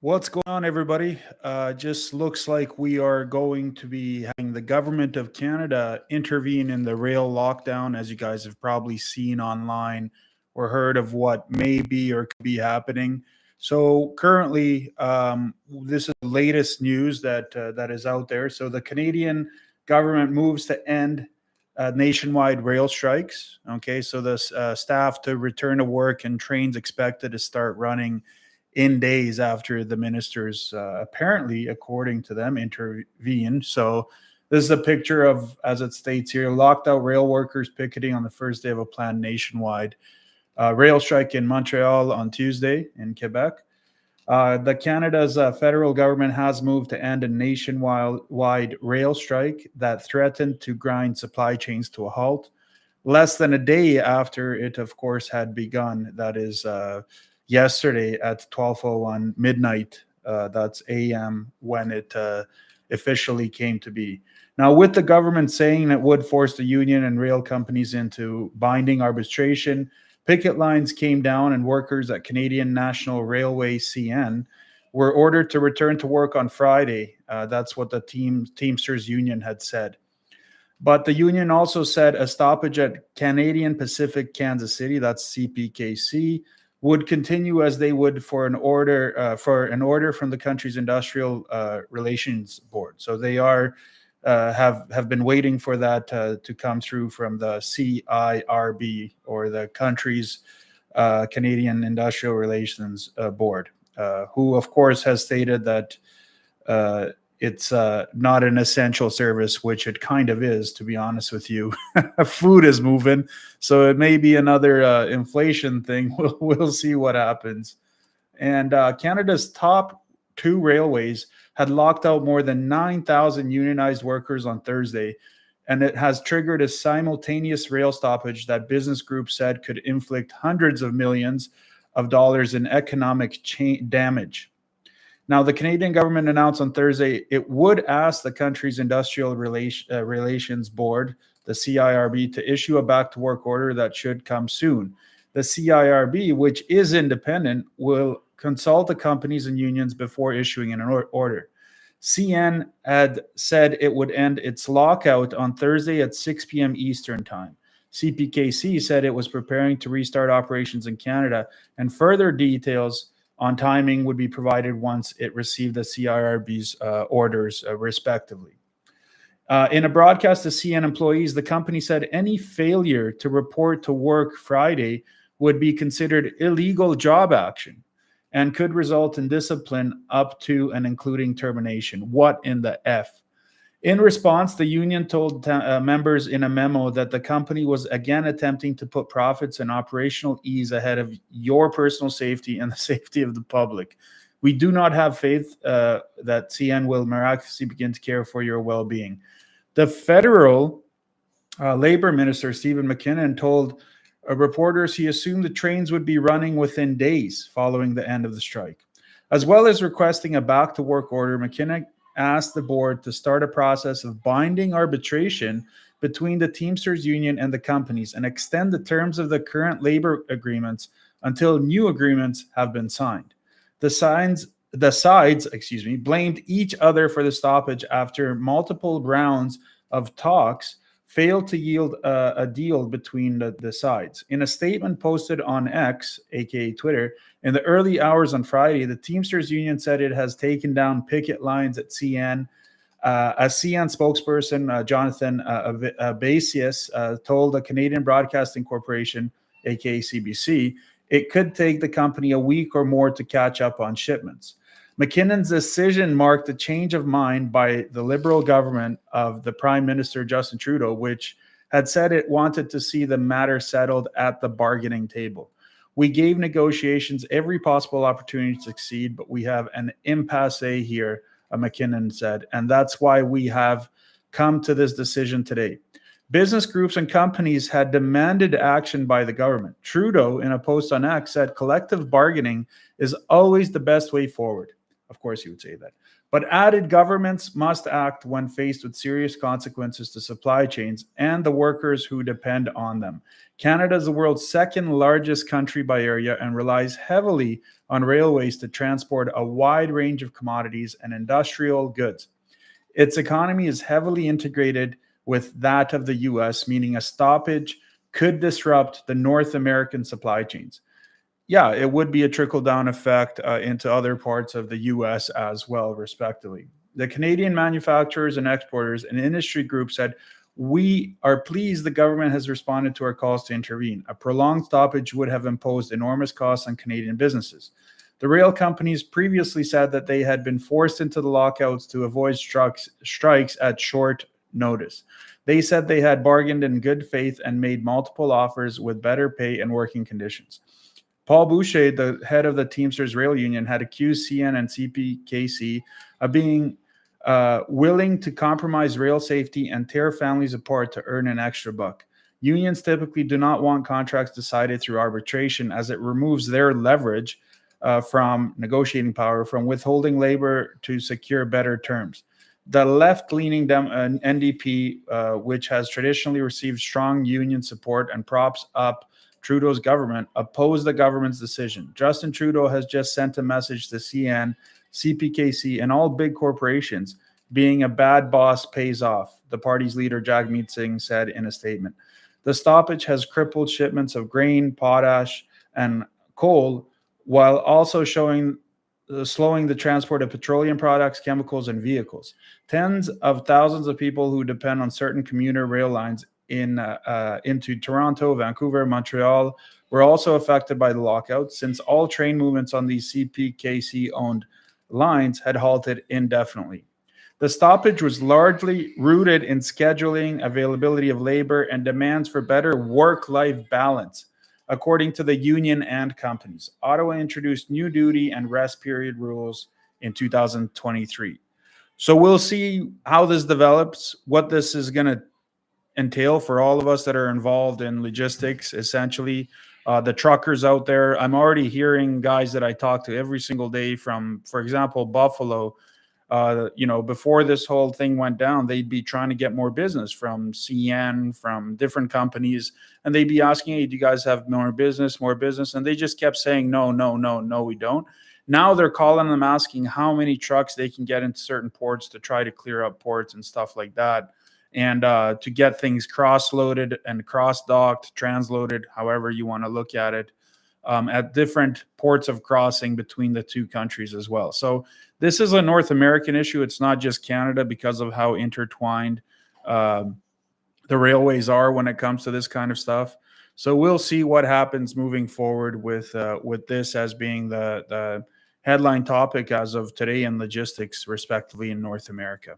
What's going on, everybody? Just looks like we are going to be having the government of Canada intervene in the rail lockdown, as you guys have probably seen online or heard of what may be or could be happening. So currently, this is the latest news that is out there. So the Canadian government moves to end nationwide rail strikes. Okay, so the staff to return to work and trains expected to start running in days after the ministers apparently, according to them, intervened. So this is a picture of, as it states here, locked out rail workers picketing on the first day of a planned nationwide rail strike in Montreal on Tuesday in Quebec. The Canada's federal government has moved to end a nationwide rail strike that threatened to grind supply chains to a halt less than a day after it, of course, had begun. That is yesterday at 12:01 midnight. That's a.m. when it officially came to be. Now, with the government saying it would force the union and rail companies into binding arbitration, picket lines came down, and workers at Canadian National Railway (CN) were ordered to return to work on Friday. That's what the Teamsters union had said. But the union also said a stoppage at Canadian Pacific Kansas City, that's CPKC, would continue as they would for an order from the country's industrial relations board. So they are have been waiting for that to come through from the CIRB, or the country's Canadian Industrial Relations Board, who of course has stated that it's not an essential service, which it kind of is, to be honest with you. Food is moving, so it may be another inflation thing. We'll see what happens. And Canada's top two railways had locked out more than 9,000 unionized workers on Thursday, and it has triggered a simultaneous rail stoppage that business groups said could inflict hundreds of millions of dollars in economic damage. Now, the Canadian government announced on Thursday it would ask the country's Industrial Relations Board, the CIRB, to issue a back-to-work order that should come soon. The CIRB, which is independent, will consult the companies and unions before issuing an order. CN had said it would end its lockout on Thursday at 6 p.m. Eastern Time. CPKC said it was preparing to restart operations in Canada, and further details on timing would be provided once it received the CIRB's orders, respectively. In a broadcast to CN employees, the company said any failure to report to work Friday would be considered illegal job action and could result in discipline up to and including termination. What in the F? In response, the union told members in a memo that the company was again attempting to put profits and operational ease ahead of your personal safety and the safety of the public. We do not have faith that CN will miraculously begin to care for your well-being. The federal labor minister, Stephen McKinnon, told reporters he assumed the trains would be running within days following the end of the strike. As well as requesting a back-to-work order, McKinnon asked the board to start a process of binding arbitration between the Teamsters union and the companies and extend the terms of the current labor agreements until new agreements have been signed. The sides blamed each other for the stoppage after multiple rounds of talks failed to yield a deal between the sides. In a statement posted on X, aka Twitter, in the early hours on Friday, the Teamsters union said it has taken down picket lines at CN. A CN spokesperson, Jonathan Basius, told the Canadian Broadcasting Corporation, aka CBC, it could take the company a week or more to catch up on shipments. McKinnon's decision marked a change of mind by the Liberal government of the Prime Minister Justin Trudeau, which had said it wanted to see the matter settled at the bargaining table. We gave negotiations every possible opportunity to succeed, but we have an impasse here, McKinnon said, and that's why we have come to this decision today. Business groups and companies had demanded action by the government. Trudeau, in a post on X, said collective bargaining is always the best way forward. Of course, he would say that. But added governments must act when faced with serious consequences to supply chains and the workers who depend on them. Canada is the world's second largest country by area and relies heavily on railways to transport a wide range of commodities and industrial goods. Its economy is heavily integrated with that of the US, meaning a stoppage could disrupt the North American supply chains. Yeah, it would be a trickle down effect into other parts of the US as well, respectively. The Canadian manufacturers and exporters and industry group said, "We are pleased the government has responded to our calls to intervene. A prolonged stoppage would have imposed enormous costs on Canadian businesses." The rail companies previously said that they had been forced into the lockouts to avoid strikes at short notice. They said they had bargained in good faith and made multiple offers with better pay and working conditions. Paul Boucher, the head of the Teamsters Rail Union, had accused CN and CPKC of being willing to compromise rail safety and tear families apart to earn an extra buck. Unions typically do not want contracts decided through arbitration, as it removes their leverage from negotiating power, from withholding labor to secure better terms. The left-leaning NDP, which has traditionally received strong union support and props up Trudeau's government, opposed the government's decision. Justin Trudeau has just sent a message to CN, CPKC, and all big corporations: being a bad boss pays off, the party's leader Jagmeet Singh said in a statement. The stoppage has crippled shipments of grain, potash, and coal, while also slowing the transport of petroleum products, chemicals, and vehicles. Tens of thousands of people who depend on certain commuter rail lines into Toronto, Vancouver, Montreal were also affected by the lockout, since all train movements on these CPKC-owned lines had halted indefinitely. The stoppage was largely rooted in scheduling, availability of labor, and demands for better work-life balance, according to the union and companies. Ottawa introduced new duty and rest period rules in 2023. So we'll see how this develops, what this is going to entail for all of us that are involved in logistics, essentially. The truckers out there, I'm already hearing guys that I talk to every single day from, for example, Buffalo. Before this whole thing went down, they'd be trying to get more business from CN, from different companies, and they'd be asking, "Hey, do you guys have more business, more business?" And they just kept saying, "No, no, no, no, we don't." Now they're calling them, asking how many trucks they can get into certain ports to try to clear up ports and stuff like that, and to get things cross-loaded and cross-docked, transloaded, however you want to look at it, at different ports of crossing between the two countries as well. So this is a North American issue. It's not just Canada, because of how intertwined the railways are when it comes to this kind of stuff. So we'll see what happens moving forward with this as being the headline topic as of today in logistics, respectively, in North America.